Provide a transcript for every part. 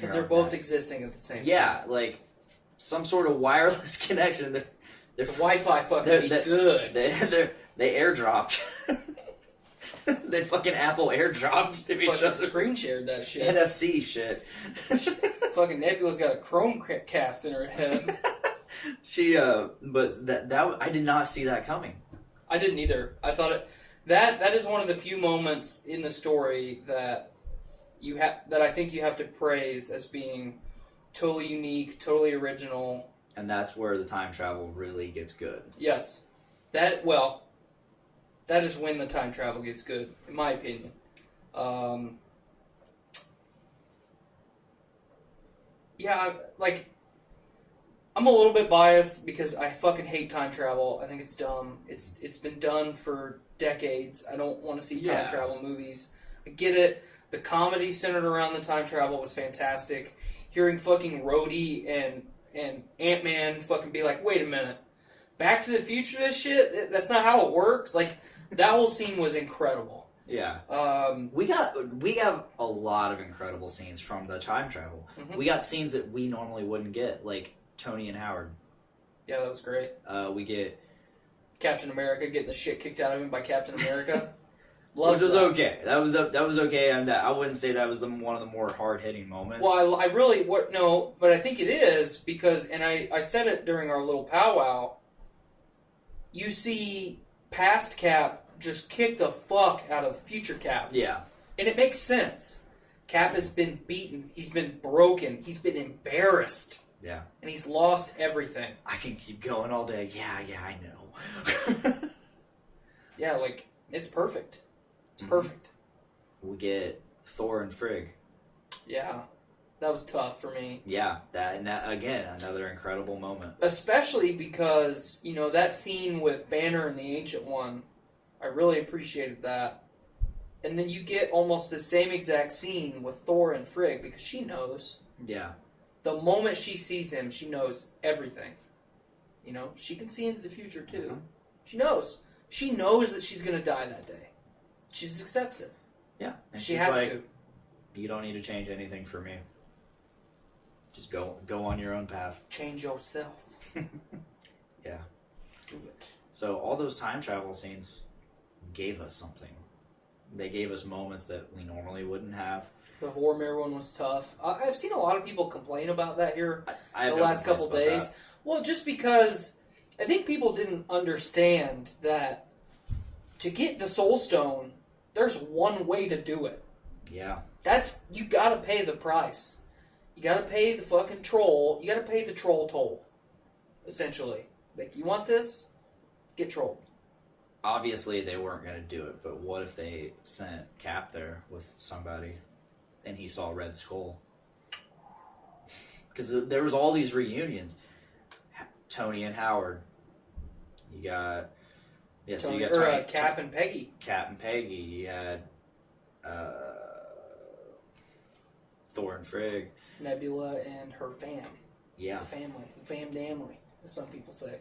Because they're both existing at the same time. Yeah, like some sort of wireless connection. They're the Wi-Fi fucking be good. They airdropped. They fucking Apple airdropped to each other. Screen shared that shit. NFC shit. Fucking Nebula's got a Chromecast in her head. But that I did not see that coming. I didn't either. I thought that is one of the few moments in the story that I think you have to praise as being totally unique, totally original. And that's where the time travel really gets good. Yes. That is when the time travel gets good, in my opinion. I'm a little bit biased because I fucking hate time travel. I think it's dumb. It's been done for decades. I don't want to see time travel movies. I get it. The comedy centered around the time travel was fantastic. Hearing fucking Rhodey and Ant-Man fucking be like, wait a minute, Back to the Future this shit? That's not how it works? Like, that whole scene was incredible. Yeah. We have a lot of incredible scenes from the time travel. Mm-hmm. We got scenes that we normally wouldn't get, like Tony and Howard. Yeah, that was great. We get Captain America getting the shit kicked out of him by Captain America. Which was okay. That was okay. And I wouldn't say that was one of the more hard hitting moments. Well, but I think it is because, and I said it during our little powwow. You see past Cap just kick the fuck out of future Cap. Yeah, and it makes sense. Cap has been beaten. He's been broken. He's been embarrassed. Yeah, and he's lost everything. I can keep going all day. Yeah, I know. Yeah, like it's perfect. It's perfect. We get Thor and Frigg. Yeah, that was tough for me. Yeah, that again, another incredible moment. Especially because, that scene with Banner and the Ancient One, I really appreciated that. And then you get almost the same exact scene with Thor and Frigg because she knows. Yeah. The moment she sees him, she knows everything. She can see into the future too. Mm-hmm. She knows. She knows that she's going to die that day. She just accepts it. Yeah. And she has to. You don't need to change anything for me. Just go on your own path. Change yourself. Yeah. Do it. So all those time travel scenes gave us something. They gave us moments that we normally wouldn't have. The Vormir one was tough. I've seen a lot of people complain about that here the last couple days. That. Well, just because I think people didn't understand that to get the Soul Stone, there's one way to do it. Yeah. You gotta pay the price. You gotta pay the fucking troll. You gotta pay the troll toll. Essentially. Like, you want this? Get trolled. Obviously, they weren't going to do it, but what if they sent Cap there with somebody and he saw Red Skull? Because there was all these reunions. Tony and Howard. You got... Yeah, Tony, so you got Tony, Cap and Peggy. Cap and Peggy. You had Thor and Frigg. Nebula and her fam. Yeah. The family. The famdamly, as some people say.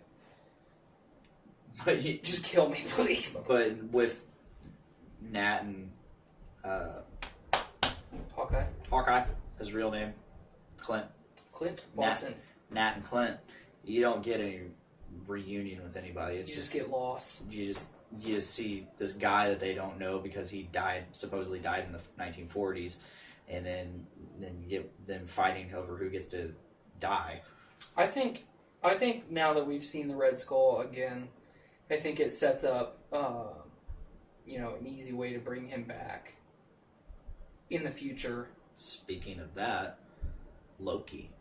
But just kill me, please. But with Nat and Hawkeye, his real name, Clint Barton. Nat and Clint. You don't get any reunion with anybody. It's you just get lost. You just see this guy that they don't know because he supposedly died in the 1940s, and then you get them fighting over who gets to die. I think now that we've seen the Red Skull again, I think it sets up, an easy way to bring him back in the future. Speaking of that, Loki.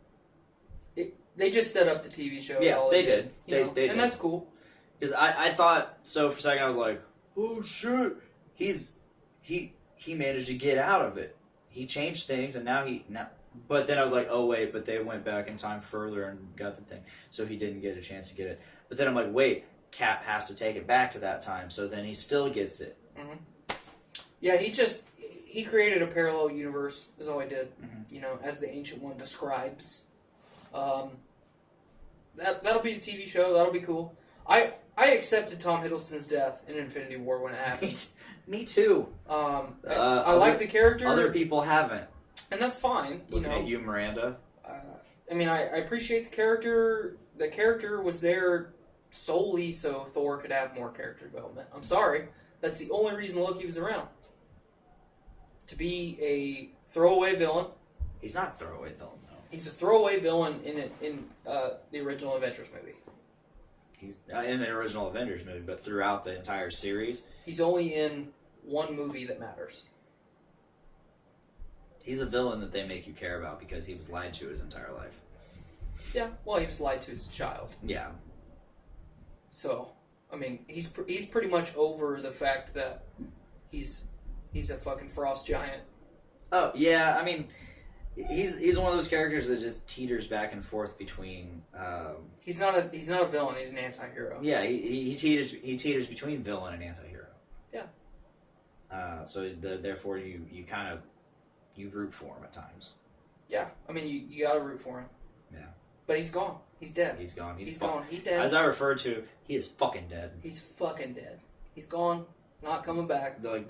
They just set up the TV show. Yeah, they did. They did. And that's cool. Because I thought, so for a second I was like, oh shit, he managed to get out of it. He changed things and now but then I was like, oh wait, but they went back in time further and got the thing. So he didn't get a chance to get it. But then I'm like, wait, Cap has to take it back to that time, so then he still gets it. Mm-hmm. Yeah, he created a parallel universe, is all he did. Mm-hmm. As the Ancient One describes. That'll be the TV show. That'll be cool. I accepted Tom Hiddleston's death in Infinity War when it happened. Me too. I like the character. Other people haven't. and that's fine. Looking at you, Miranda. I mean, I appreciate the character. The character was there solely so Thor could have more character development. I'm sorry, that's the only reason Loki was around. To be a throwaway villain. He's not a throwaway villain, though. He's a throwaway villain in the original Avengers movie. He's in the original Avengers movie, but throughout the entire series, he's only in one movie that matters. He's a villain that they make you care about because he was lied to his entire life. Yeah, well, he was lied to as a child. Yeah. So, I mean, he's pretty much over the fact that he's a fucking frost giant. Oh yeah, I mean, he's one of those characters that just teeters back and forth between. He's not a villain. He's an anti-hero. Yeah, he teeters between villain and anti-hero. Yeah. So therefore, you kind of you root for him at times. Yeah, I mean, you gotta root for him. Yeah. But he's gone. He's dead. He's gone. He's gone. He dead. As I refer to, he is fucking dead. He's fucking dead. He's gone. Not coming back. They're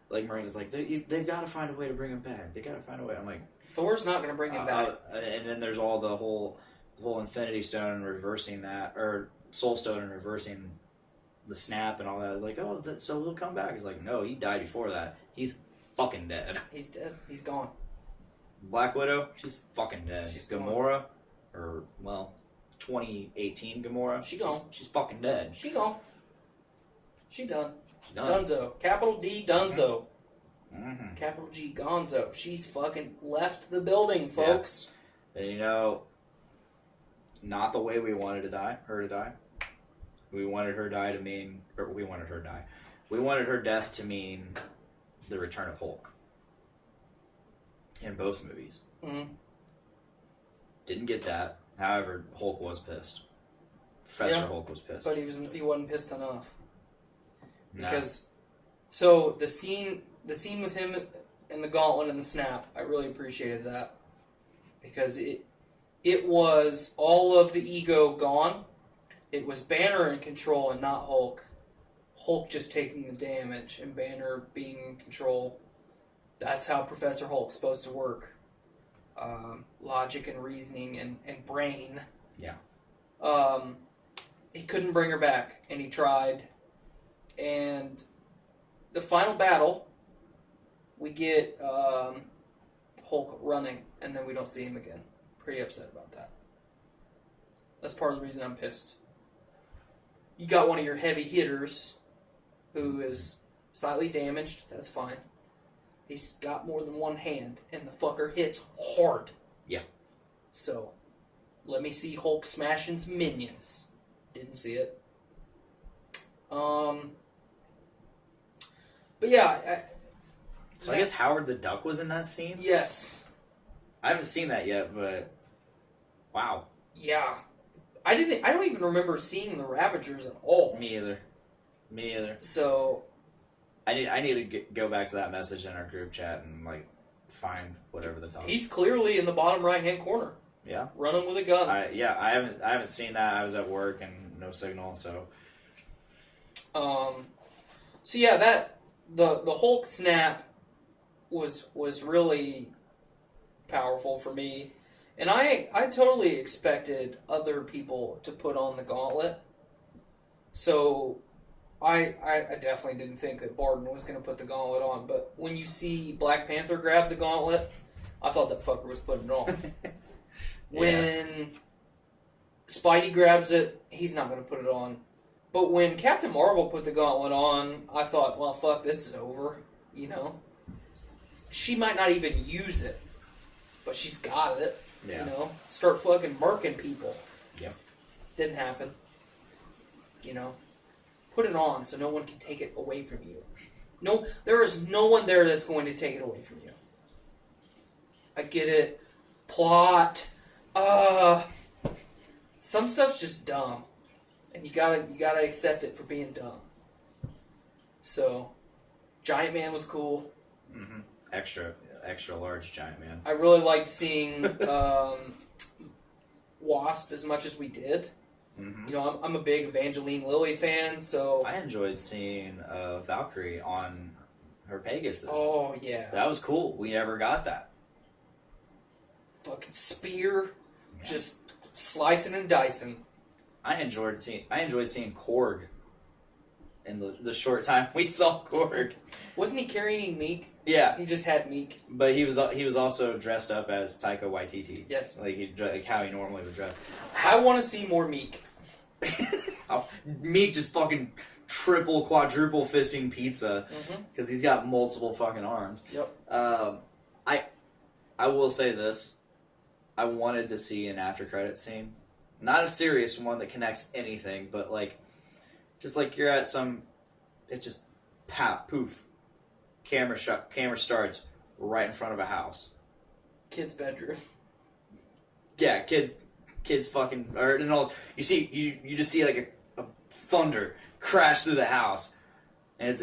like Miranda's like, they've got to find a way to bring him back. They got to find a way. I'm like, Thor's not going to bring him back. And then there's all the whole Infinity Stone and reversing that, or Soul Stone and reversing the snap and all that. It's like, oh, so he'll come back. He's like, no, he died before that. He's fucking dead. He's dead. He's gone. Black Widow, she's fucking dead. She's Gamora, or, well, 2018 Gamora. She's gone. She's fucking dead. She gone. She done. She's done. Dunzo. Capital D Dunzo. Mm-hmm. Capital G Gonzo. She's fucking left the building, folks. Yeah. And not the way we wanted her to die. We wanted her We wanted her death to mean the return of Hulk. In both movies. Mm-hmm. Didn't get that. However, Hulk was pissed. Professor Hulk was pissed. But he wasn't pissed enough. No. Because so the scene with him and the gauntlet and the snap, I really appreciated that. Because it was all of the ego gone. It was Banner in control and not Hulk. Hulk just taking the damage and Banner being in control. That's how Professor Hulk's supposed to work. Logic and reasoning and brain. Yeah. He couldn't bring her back, and he tried. And the final battle, we get Hulk running, and then we don't see him again. Pretty upset about that. That's part of the reason I'm pissed. You got one of your heavy hitters who is slightly damaged. That's fine. He's got more than one hand, and the fucker hits hard. Yeah. So, let me see Hulk smashing some minions. Didn't see it. But yeah. I guess Howard the Duck was in that scene? Yes. I haven't seen that yet, but wow. Yeah. I don't even remember seeing the Ravagers at all. Me either. So I need to go back to that message in our group chat and find whatever the topic. He's clearly in the bottom right hand corner. Yeah. Running with a gun. I haven't seen that. I was at work and no signal, so. So yeah, that the Hulk snap was really powerful for me, and I totally expected other people to put on the gauntlet. So I definitely didn't think that Barton was going to put the gauntlet on, but when you see Black Panther grab the gauntlet, I thought that fucker was putting it on. Yeah. When Spidey grabs it, he's not going to put it on. But when Captain Marvel put the gauntlet on, I thought, well, fuck, this is over, She might not even use it, but she's got it, Start fucking murking people. Yep. Didn't happen. Put it on so no one can take it away from you. No, there is no one there that's going to take it away from you. I get it. Plot. Some stuff's just dumb. And you gotta accept it for being dumb. So, Giant Man was cool. Mm-hmm. Extra large Giant Man. I really liked seeing Wasp as much as we did. Mm-hmm. I'm a big Evangeline Lilly fan, so I enjoyed seeing Valkyrie on her Pegasus. Oh yeah, that was cool. We never got that. fucking spear, just slicing and dicing. I enjoyed seeing Korg in the short time we saw Korg. Wasn't he carrying Meek? Yeah, He just had Meek. but he was also dressed up as Taika Waititi. Yes. Like how he normally would dress. I want to see more Meek. Meek just fucking triple, quadruple fisting pizza because he's got multiple fucking arms. Yep. I will say this: I wanted to see an after credit scene, not a serious one that connects anything, but like, just like you're at some, it's just poof, camera starts right in front of a house. Kid's bedroom. Yeah, kids fucking, or no, you just see like a thunder crash through the house, and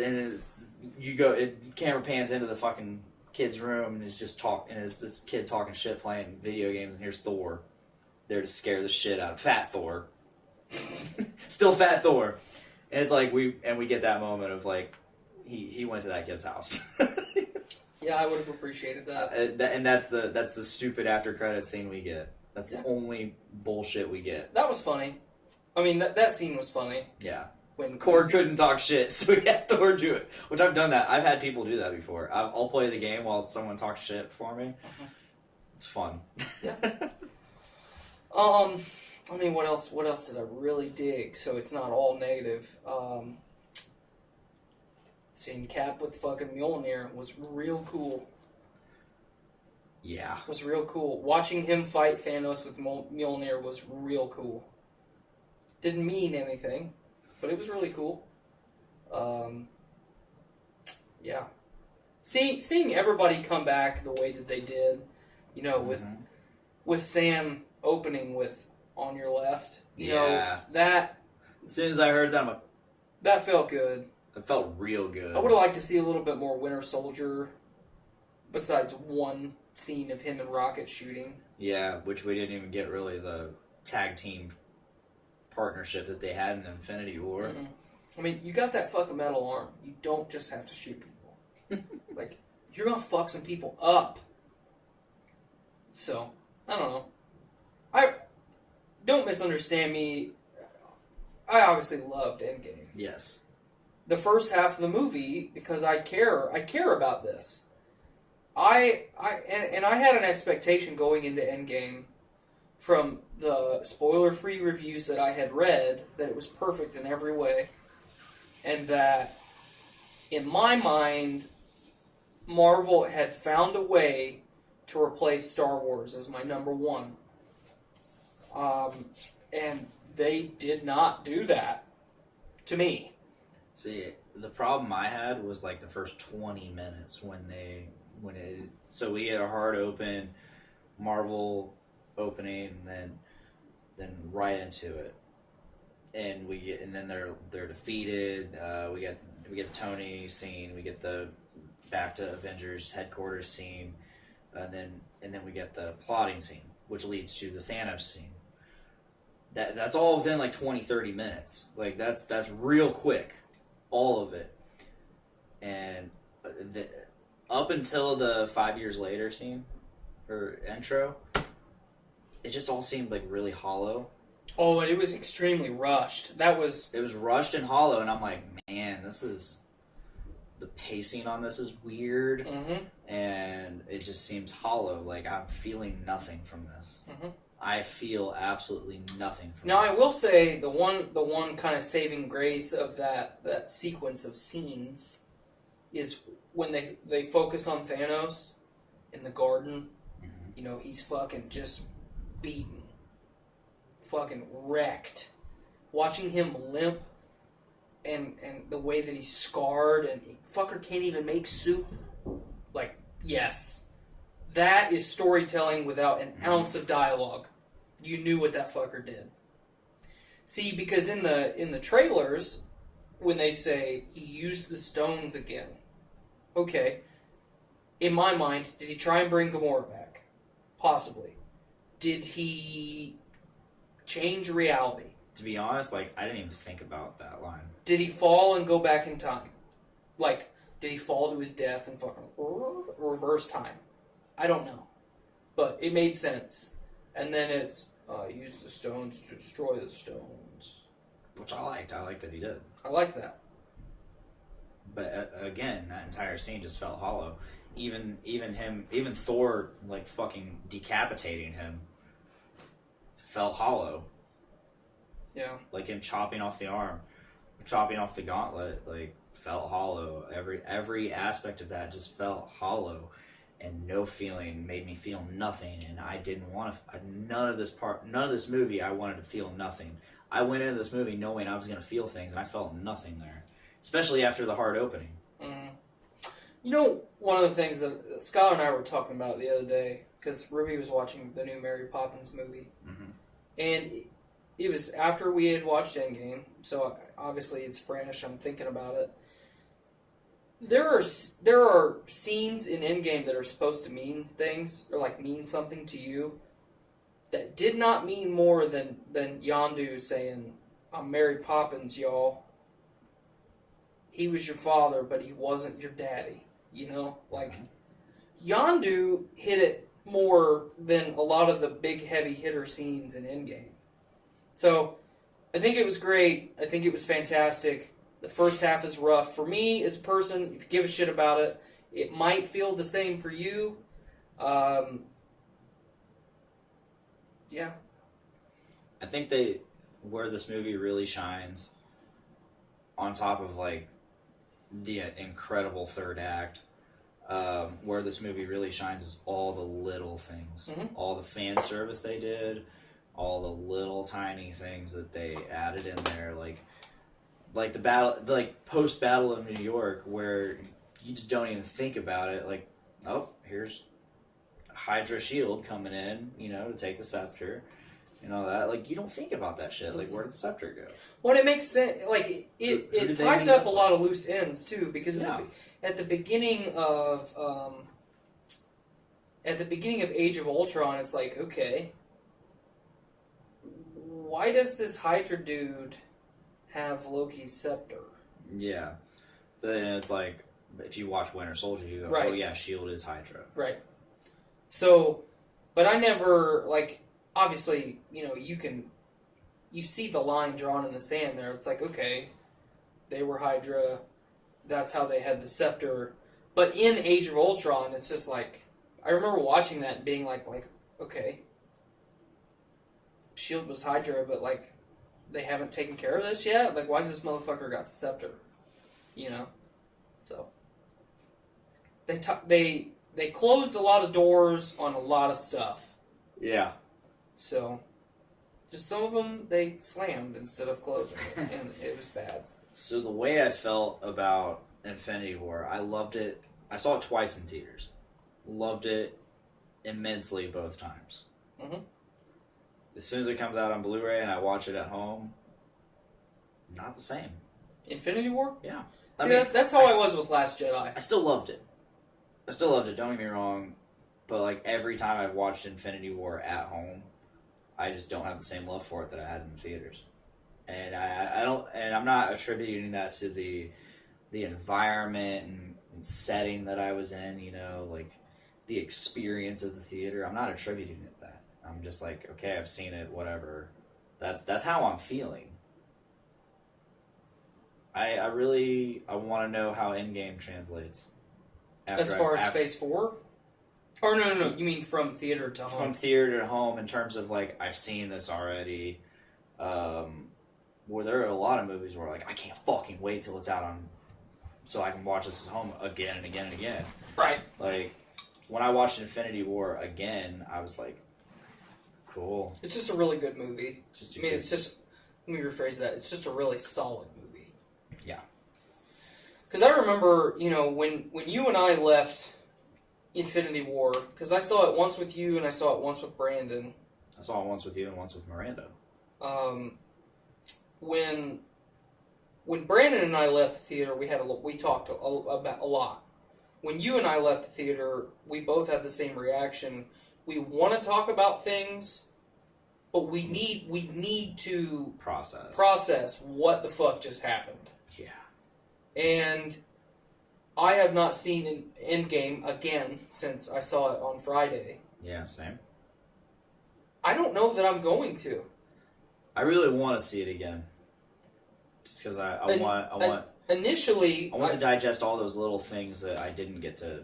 camera pans into the fucking kid's room, and it's this kid talking shit playing video games, and here's Thor there to scare the shit out of Fat Thor. Still Fat Thor. And it's like we get that moment of like he went to that kid's house. Yeah, I would have appreciated that. And that's the stupid after credit scene we get. That's the only bullshit we get. That was funny. I mean, that scene was funny. Yeah. When Korg couldn't talk shit, so we had Thor do it. Which I've done that. I've had people do that before. I'll play the game while someone talks shit for me. It's fun. Yeah. I mean, what else did I really dig? So it's not all negative. Seeing Cap with fucking Mjolnir was real cool. Yeah. Was real cool. Watching him fight Thanos with Mjolnir was real cool. Didn't mean anything, but it was really cool. Yeah. Seeing everybody come back the way that they did, with Sam opening with "On Your Left," you know, that. As soon as I heard that, that felt good. It felt real good. I would have liked to see a little bit more Winter Soldier, besides one scene of him and Rocket shooting. Yeah, which we didn't even get really the tag team partnership that they had in Infinity War. Mm-mm. I mean, you got that fucking metal arm. You don't just have to shoot people. Like, you're gonna fuck some people up. So, I don't know. Don't misunderstand me. I obviously loved Endgame. Yes. The first half of the movie, because I care about this. I had an expectation going into Endgame from the spoiler-free reviews that I had read that it was perfect in every way, and that in my mind, Marvel had found a way to replace Star Wars as my number one. And they did not do that to me. See, the problem I had was like the first 20 minutes so we get a hard open, Marvel opening, and then right into it, and then they're defeated. We get the Tony scene, we get the back to Avengers headquarters scene, and then we get the plotting scene, which leads to the Thanos scene. That's all within like 20-30 minutes. Like that's real quick. All of it. And up until the 5 years later scene, or intro, it just all seemed like really hollow. Oh, and it was extremely rushed. It was rushed and hollow, and I'm like, man, the pacing on this is weird, and it just seems hollow. Like, I'm feeling nothing from this. I feel absolutely nothing from now, this. I will say the one kind of saving grace of that sequence of scenes is when they focus on Thanos in the garden. You know, he's fucking just beaten, fucking wrecked. Watching him limp and the way that he's scarred and fucker can't even make soup. Like, yes, that is storytelling without an ounce of dialogue. You knew what that fucker did. See, because in the trailers, when they say he used the stones again, okay, in my mind, did he try and bring Gamora back? Possibly. Did he change reality? To be honest, like, I didn't even think about that line. Did he fall and go back in time? Like, did he fall to his death and fucking reverse time? I don't know. but it made sense. And then it's use the stones to destroy the stones, which I liked. I liked that he did. I like that. But again, that entire scene just felt hollow. Even Thor like fucking decapitating him felt hollow. Yeah. Like him chopping off the arm, chopping off the gauntlet, like felt hollow. Every aspect of that just felt hollow, and no feeling made me feel nothing. And I didn't want to. None of this movie, I wanted to feel nothing. I went into this movie knowing I was going to feel things, and I felt nothing there, especially after the hard opening. Mm. You know, one of the things that Scott and I were talking about the other day, because Ruby was watching the new Mary Poppins movie, and it was after we had watched Endgame, so obviously it's fresh. I'm thinking about it. There are scenes in Endgame that are supposed to mean things or like mean something to you that did not mean more than Yondu saying, "I'm Mary Poppins, y'all. He was your father, but he wasn't your daddy." You know, like Yondu hit it more than a lot of the big heavy hitter scenes in Endgame. So, I think it was great. I think it was fantastic. The first half is rough. For me, as a person, if you give a shit about it, it might feel the same for you. Yeah. I think where this movie really shines, on top of like the incredible third act, where this movie really shines is all the little things, all the fan service they did, all the little tiny things that they added in there, like the battle, like post battle of New York, where you just don't even think about it. Like, oh, here's Hydra shield coming in, to take the scepter, and all that. Like, you don't think about that shit. Like, where did the scepter go? Well, it makes sense. Like, it ties up a lot of loose ends too, because at the beginning of Age of Ultron, it's like, okay, why does this Hydra dude have Loki's scepter? Yeah. But then it's like, if you watch Winter Soldier, you go, right. Oh yeah, S.H.I.E.L.D. is Hydra. Right. So, but I never, like, obviously, you see the line drawn in the sand there. It's like, okay, they were Hydra, that's how they had the scepter. But in Age of Ultron, it's just like, I remember watching that and being like, okay, S.H.I.E.L.D. was Hydra, but, like, they haven't taken care of this yet? Like, why's this motherfucker got the scepter? So. They closed a lot of doors on a lot of stuff. Yeah. So, just some of them, they slammed instead of closing, and it was bad. So the way I felt about Infinity War, I loved it. I saw it twice in theaters. Loved it immensely both times. Mm-hmm. As soon as it comes out on Blu-ray and I watch it at home, not the same. Infinity War? Yeah. See, that's how I was with Last Jedi. I still loved it. Don't get me wrong. But, like, every time I've watched Infinity War at home, I just don't have the same love for it that I had in the theaters. And I'm not attributing that to the environment and setting that I was in, like the experience of the theater. I'm not attributing it that. I'm just like, okay, I've seen it, whatever. That's how I'm feeling. I want to know how Endgame translates. As far as Phase 4? Or no, you mean from theater to home? From theater to home, in terms of, like, I've seen this already. Where there are a lot of movies where, like, I can't fucking wait till it's out so I can watch this at home again and again and again. Right. Like, when I watched Infinity War again, I was like, cool. It's just a really good movie. Let me rephrase that. It's just a really solid movie. Yeah. Because I remember, when you and I left Infinity War, because I saw it once with you and I saw it once with Brandon. I saw it once with you and once with Miranda. When Brandon and I left the theater, we talked about a lot. When you and I left the theater, we both had the same reaction. We want to talk about things, but we need to process what the fuck just happened. Yeah. And I have not seen an Endgame again since I saw it on Friday. Yeah, same. I don't know that I'm going to. I really want to see it again. Just because I want Initially, to digest all those little things that I didn't get to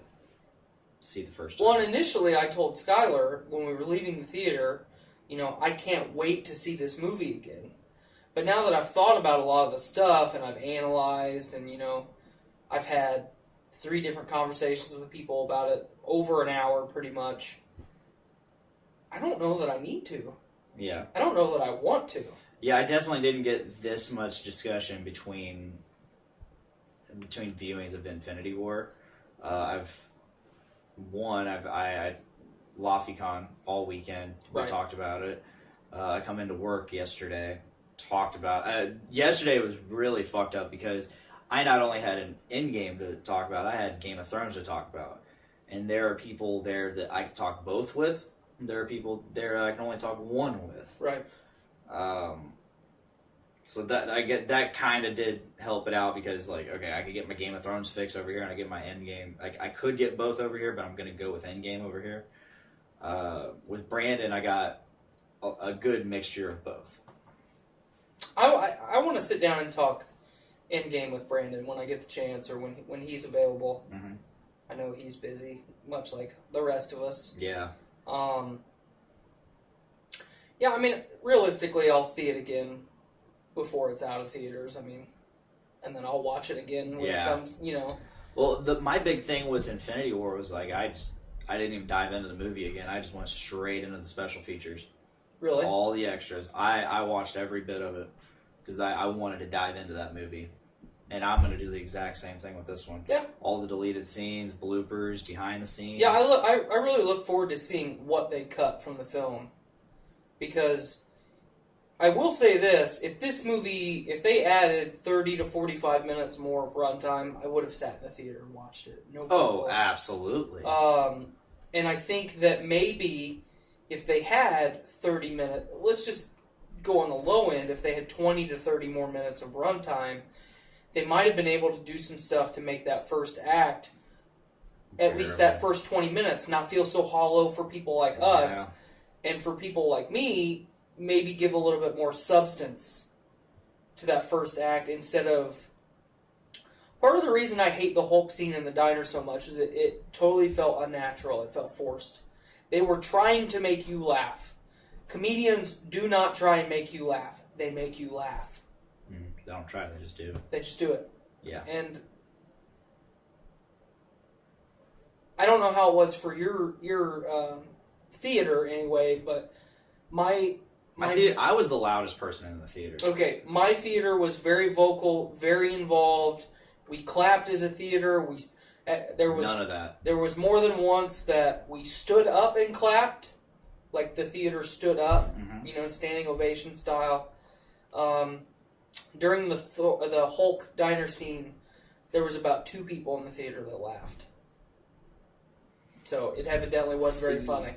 see the first time. Well, and initially I told Skylar when we were leaving the theater, I can't wait to see this movie again. But now that I've thought about a lot of the stuff and I've analyzed and, I've had 3 different conversations with people about it over an hour pretty much, I don't know that I need to. Yeah. I don't know that I want to. Yeah, I definitely didn't get this much discussion between viewings of Infinity War. I LaFiCon all weekend. We talked about it. I come into work yesterday, talked about. Yesterday was really fucked up because I not only had an Endgame to talk about, I had Game of Thrones to talk about, and there are people there that I can talk both with. There are people there I can only talk one with. Right. So that kind of did help it out because I could get my Game of Thrones fix over here and I get my Endgame. I could get both over here, but I'm gonna go with Endgame over here. With Brandon, I got a good mixture of both. I want to sit down and talk Endgame with Brandon when I get the chance or when he's available. Mm-hmm. I know he's busy, much like the rest of us. Yeah. Yeah, I mean, realistically, I'll see it again before it's out of theaters. I mean, and then I'll watch it again when it comes, Well, my big thing with Infinity War was I didn't even dive into the movie again. I just went straight into the special features. Really? All the extras. I watched every bit of it because I wanted to dive into that movie. And I'm going to do the exact same thing with this one. Yeah. All the deleted scenes, bloopers, behind the scenes. Yeah, I really look forward to seeing what they cut from the film. Because I will say this, if they added 30 to 45 minutes more of runtime, I would have sat in the theater and watched it. No problem. Oh, absolutely. And I think that maybe if they had 30 minutes, let's just go on the low end, if they had 20 to 30 more minutes of runtime, they might have been able to do some stuff to make that first act, at least that first 20 minutes, not feel so hollow for people like us. And for people like me, maybe give a little bit more substance to that first act instead of... Part of the reason I hate the Hulk scene in the diner so much is it totally felt unnatural. It felt forced. They were trying to make you laugh. Comedians do not try and make you laugh. They make you laugh. They don't try, they just do. They just do it. Yeah. And I don't know how it was for your theater anyway, but I was the loudest person in the theater. Okay, my theater was very vocal, very involved. We clapped as a theater. There was none of that. There was more than once that we stood up and clapped, like the theater stood up, standing ovation style. During the Hulk diner scene, there was about 2 people in the theater that laughed. So it evidently wasn't very funny.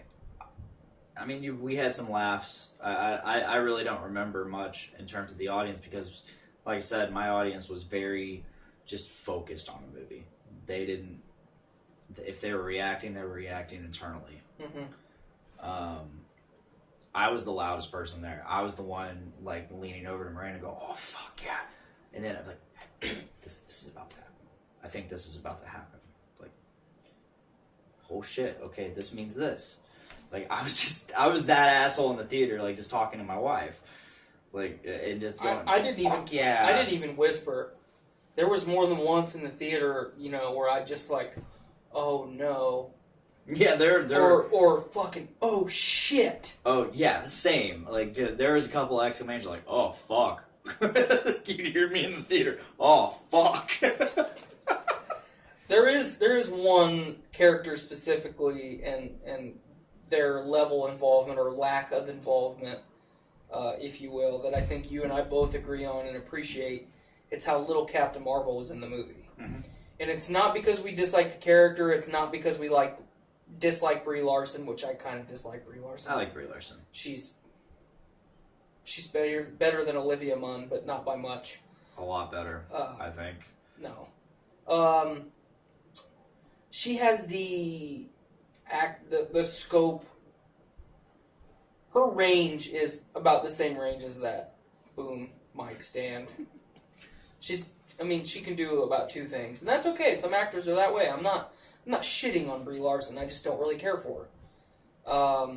I mean, we had some laughs. I really don't remember much in terms of the audience because, like I said, my audience was very just focused on the movie. They didn't... If they were reacting, they were reacting internally. Mm-hmm. I was the loudest person there. I was the one, leaning over to Miranda and go, "Oh, fuck, yeah." And then I'm like, this is about to happen. I think this is about to happen. Oh, shit, okay, this means this. I was that asshole in the theater, just talking to my wife. And just going, I didn't even, fuck yeah. I didn't even whisper. There was more than once in the theater, where I just oh, no. Yeah, or fucking, oh, shit. Oh, yeah, same. There was a couple exclamations oh, fuck. You hear me in the theater. Oh, fuck. There is one character specifically and their level of involvement or lack of involvement, if you will, that I think you and I both agree on and appreciate. It's how little Captain Marvel is in the movie. Mm-hmm. And it's not because we dislike the character. It's not because we dislike Brie Larson, which I kind of dislike Brie Larson. I like Brie Larson. She's better than Olivia Munn, but not by much. A lot better, I think. No. She has the scope her range is about the same range as that boom mic stand. She can do about 2 things, and that's okay. Some actors are that way. I'm not shitting on Brie Larson. I just don't really care for her.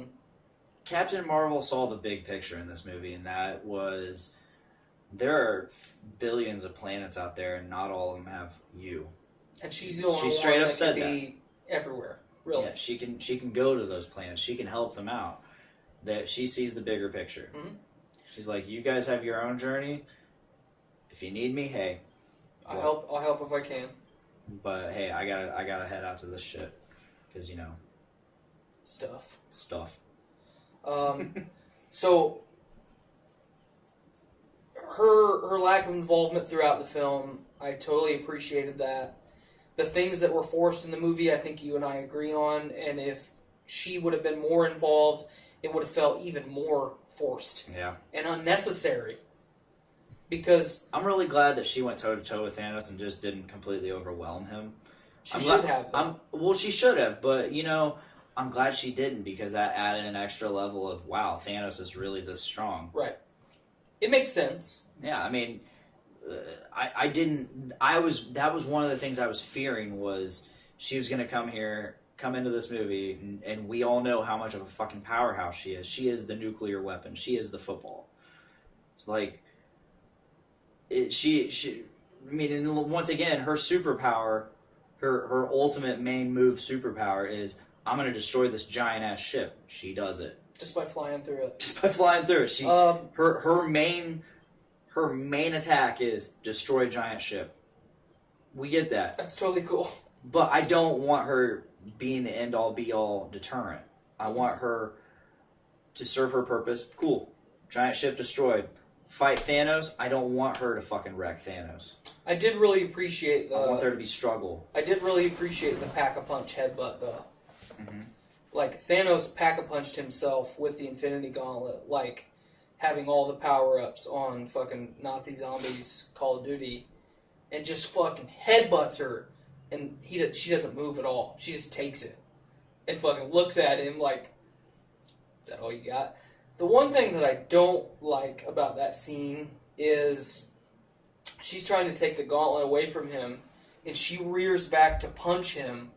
Captain Marvel saw the big picture in this movie, and that was there are billions of planets out there, and not all of them have you. And she's the only one straight up that said can be everywhere. Really, yeah, she can go to those planets. She can help them out. That she sees the bigger picture. Mm-hmm. She's like, you guys have your own journey. If you need me, hey, I'll help if I can. But hey, I gotta head out to this shit because Stuff. So her lack of involvement throughout the film, I totally appreciated that. The things that were forced in the movie, I think you and I agree on, and if she would have been more involved, it would have felt even more forced and unnecessary. Because I'm really glad that she went toe to toe with Thanos and just didn't completely overwhelm him. She should have. Well, she should have, but I'm glad she didn't because that added an extra level of wow, Thanos is really this strong. Right. It makes sense. Yeah, I mean, I didn't. That was one of the things I was fearing was she was going to come into this movie, and we all know how much of a fucking powerhouse she is. She is the nuclear weapon. She is the football. It's like. And once again, her superpower, her ultimate main move superpower is, I'm going to destroy this giant-ass ship. She does it. Just by flying through it. Her main attack is destroy giant ship. We get that. That's totally cool. But I don't want her being the end-all, be-all deterrent. I want her to serve her purpose. Cool. Giant ship destroyed. Fight Thanos, I don't want her to fucking wreck Thanos. I did really appreciate I want there to be struggle. I did really appreciate the pack-a-punch headbutt, though. Mm-hmm. Like, Thanos pack-a-punched himself with the Infinity Gauntlet, like having all the power-ups on fucking Nazi Zombies Call of Duty, and just fucking headbutts her, and she doesn't move at all. She just takes it, and fucking looks at him like, is that all you got? The one thing that I don't like about that scene is she's trying to take the gauntlet away from him, and she rears back to punch him,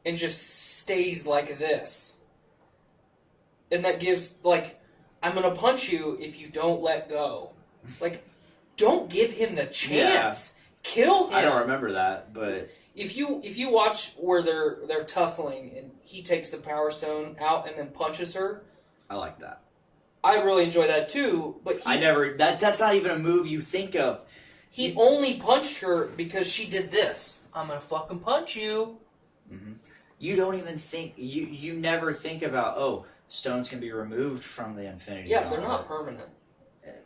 and just stays like this. And that gives, like, I'm gonna punch you if you don't let go. Like, don't give him the chance. Yeah. Kill him. I don't remember that, but if you watch where they're tussling and he takes the Power Stone out and then punches her. I like that. I really enjoy that too, but that's not even a move you think of. He only punched her because she did this. I'm gonna fucking punch you. Mm-hmm. You don't even think you never think about stones can be removed from the Infinity Gauntlet. They're not permanent.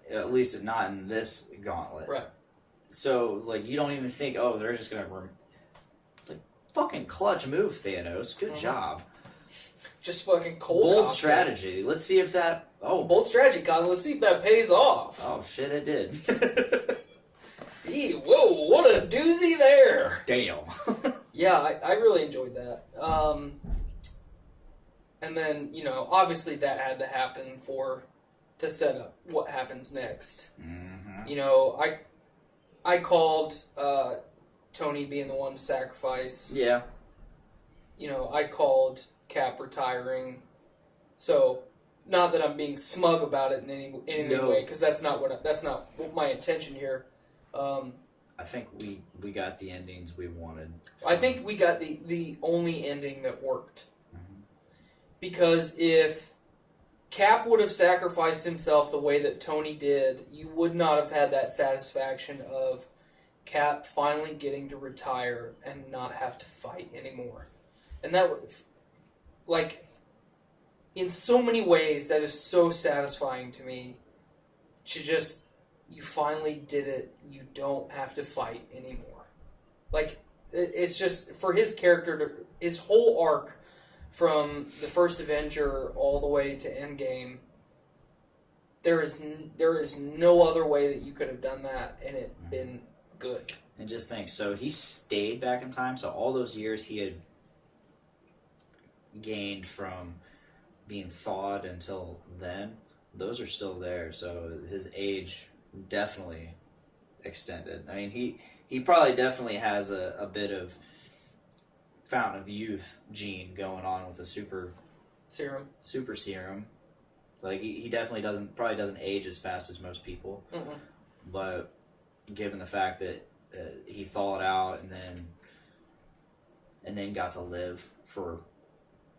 At least not in this gauntlet. Right. So like you don't even think they're just gonna fucking clutch move, Thanos. Good job. Just fucking cold. Bold strategy. Let's see if that. Bold strategy, Colin. Let's see if that pays off. Oh shit! It did. Whoa! What a doozy there. Damn. Yeah, I really enjoyed that. And then obviously that had to happen to set up what happens next. Mm-hmm. I called Tony being the one to sacrifice. Yeah. I called Cap retiring. So, not that I'm being smug about it in any way, because that's not my intention here. I think we got the endings we wanted. I think we got the only ending that worked. Mm-hmm. Because if Cap would have sacrificed himself the way that Tony did, you would not have had that satisfaction of Cap finally getting to retire and not have to fight anymore. And that was, like, in so many ways, that is so satisfying to me. To just, you finally did it. You don't have to fight anymore. Like, it's just, for his character, his whole arc from the first Avenger all the way to Endgame, there is no other way that you could have done that and it been good. And just think, so he stayed back in time, so all those years he had gained from being thawed until then, those are still there. So his age definitely extended. I mean, he probably definitely has a bit of fountain of youth gene going on with the super serum. Like he definitely doesn't age as fast as most people. Mm-mm. But given the fact that he thawed out and then got to live for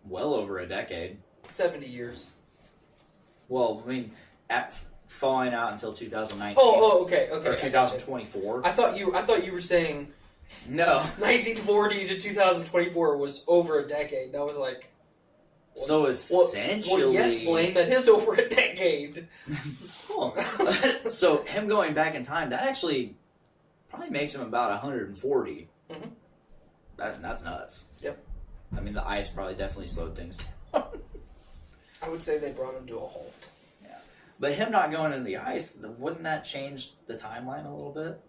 well over a decade. 70 years. Well, I mean, thawing out until 2019. Okay. Or 2024. I thought you were saying No. 1940 to 2024 was over a decade. I was like, so essentially, well, yes, Blaine, that is over a decade. Cool. So him going back in time, that actually probably makes him about 140. Mm-hmm. That's nuts. Yep. I mean, the ice probably definitely slowed things down. I would say they brought him to a halt. Yeah. But him not going in the ice, wouldn't that change the timeline a little bit?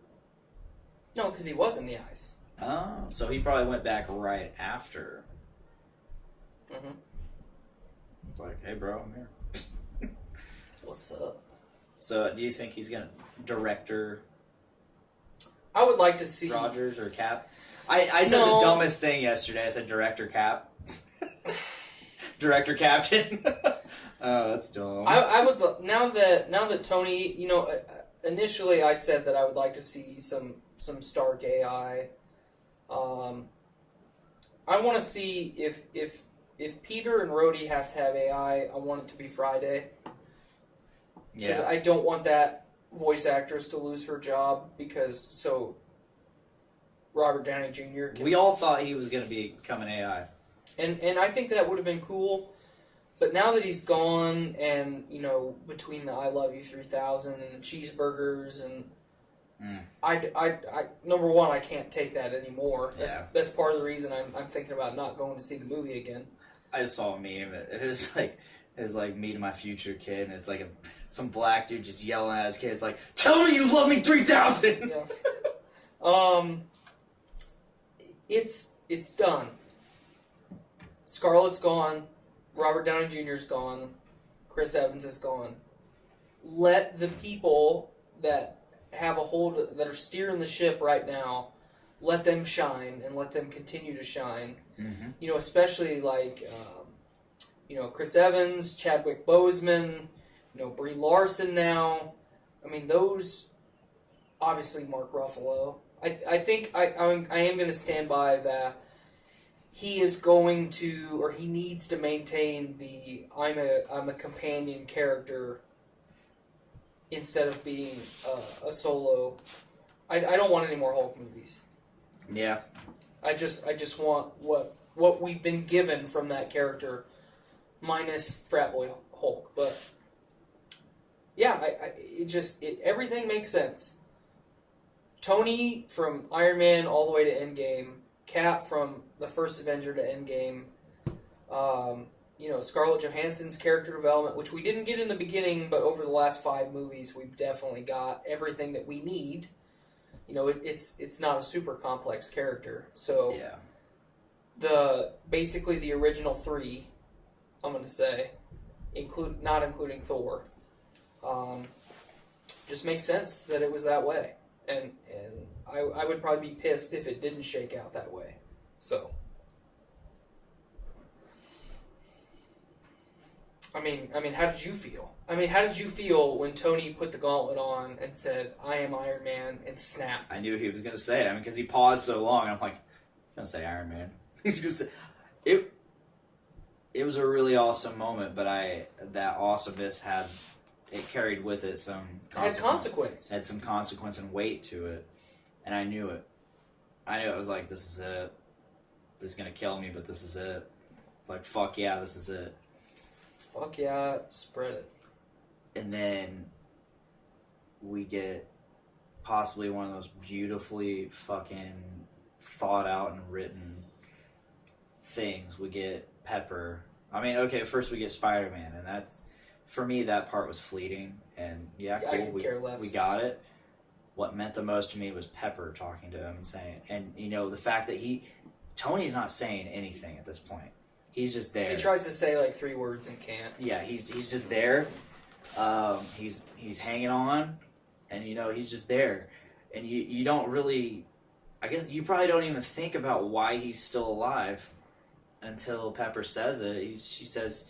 No, because he was in the ice. Oh, so he probably went back right after. Mm-hmm. It's like, hey, bro, I'm here. What's up? So, do you think he's gonna director I would like to see Rogers or Cap? I said No. the dumbest thing yesterday. I said director Cap. Director Captain. Oh, that's dumb. I would now that Tony, initially I said that I would like to see some Stark AI. I want to see if Peter and Rhodey have to have AI. I want it to be Friday. Because Yeah. I don't want that voice actress to lose her job because Robert Downey Jr. We all thought he was going to become an AI. And I think that would have been cool. But now that he's gone, and between the I Love You 3000 and the cheeseburgers, and I number one, I can't take that anymore. That's part of the reason I'm thinking about not going to see the movie again. I just saw a meme. It was like me to my future kid, and it's like some black dude just yelling at his kid. It's like, tell me you love me 3000. Yes. It's done. Scarlett's gone. Robert Downey Jr.'s gone. Chris Evans is gone. Let the people that have a hold, that are steering the ship right now, let them shine and let them continue to shine. Mm-hmm. Especially like, Chris Evans, Chadwick Boseman, Brie Larson now. I mean, those, obviously Mark Ruffalo. I think I am going to stand by that. He is going to, or he needs to maintain the I'm a companion character instead of being a solo. I don't want any more Hulk movies. Yeah. I just want what we've been given from that character, minus Frat Boy Hulk. But yeah, everything makes sense. Tony from Iron Man all the way to Endgame. Cap from the first Avenger to Endgame. Scarlett Johansson's character development, which we didn't get in the beginning, but over the last 5 movies, we've definitely got everything that we need. It's not a super complex character. So yeah. Basically the original 3, I'm going to say, not including Thor, just makes sense that it was that way. And I would probably be pissed if it didn't shake out that way. So, I mean, how did you feel? How did you feel when Tony put the gauntlet on and said, "I am Iron Man," and snapped? I knew he was going to say it. Because he paused so long. I'm like, he's going to say Iron Man. He's going to say it. It was a really awesome moment, but that awesomeness carried with it some consequence. Had some consequence and weight to it, and I knew it. I was like, this is it. This is gonna kill me, but this is it. Like, fuck yeah, this is it. Fuck yeah, spread it. And then we get possibly one of those beautifully fucking thought out and written things. We get Pepper. First we get Spider-Man, and that's, for me, that part was fleeting, and cool. I could care less. We got it. What meant the most to me was Pepper talking to him and saying, and the fact that Tony's not saying anything at this point. He's just there. He tries to say like 3 words and can't. Yeah, he's just there. He's hanging on, and he's just there, and you don't really. I guess you probably don't even think about why he's still alive until Pepper says it. She says,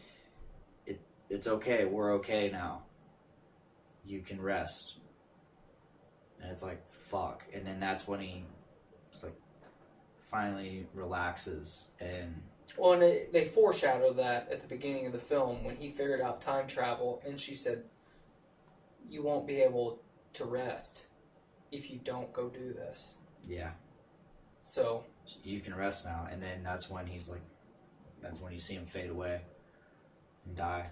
"It's okay. We're okay now. You can rest." And it's like, fuck. And then that's when it's like, finally relaxes. And Well, and they foreshadow that at the beginning of the film when he figured out time travel, and she said, "You won't be able to rest if you don't go do this." yeah, So you can rest now. And then that's when that's when you see him fade away and die.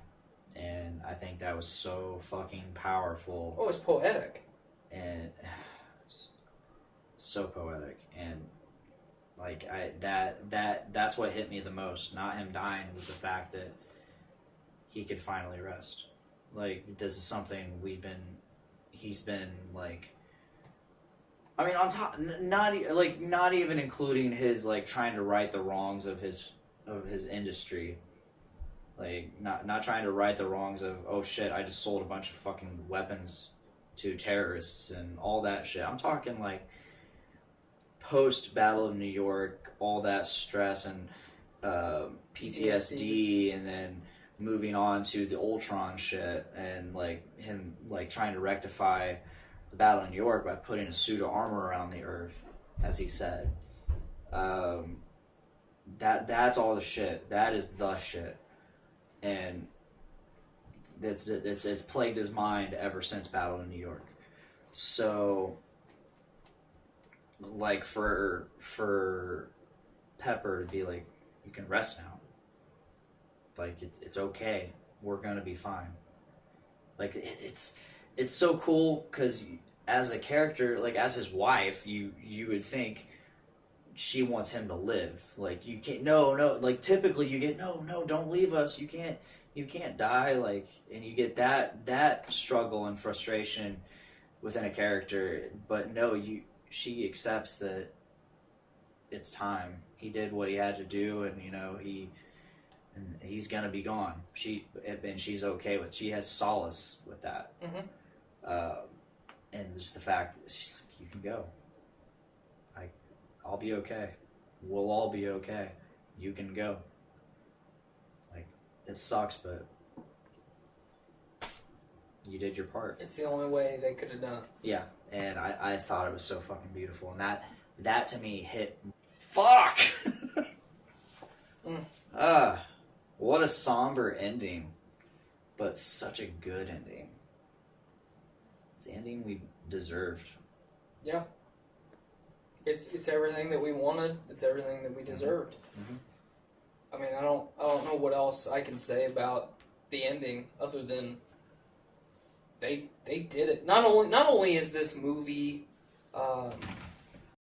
And I think that was so fucking powerful. it's poetic. And so poetic. And like that's what hit me the most, not him dying, was the fact that he could finally rest. Like, this is something he's been like, I mean, on top, not even including his like trying to right the wrongs of his industry, like not trying to right the wrongs of, oh shit, I just sold a bunch of fucking weapons to terrorists and all that shit. I'm talking like post Battle of New York, all that stress and PTSD, and then moving on to the Ultron shit, and like him like trying to rectify the Battle of New York by putting a suit of armor around the Earth, as he said. That's all the shit. That is the shit, and it's plagued his mind ever since Battle of New York. So, like for Pepper to be like, you can rest now. Like it's okay. We're gonna be fine. Like it's so cool because as a character, like as his wife, you would think she wants him to live. Like, you can't, no, like typically you get, no, don't leave us. You can't die. Like, and you get that struggle and frustration within a character. But no, she accepts that it's time. He did what he had to do, and he's gonna be gone. She's okay with. She has solace with that. Mm-hmm. And just the fact that she's like, you can go. I'll be okay. We'll all be okay. You can go. Like, it sucks, but you did your part. It's the only way they could have done it. Yeah, and I thought it was so fucking beautiful, and that to me hit. Fuck. What a somber ending, but such a good ending. It's the ending we deserved. Yeah. It's everything that we wanted. It's everything that we deserved. Mm-hmm. I mean, I don't know what else I can say about the ending other than they did it. Not only is this movie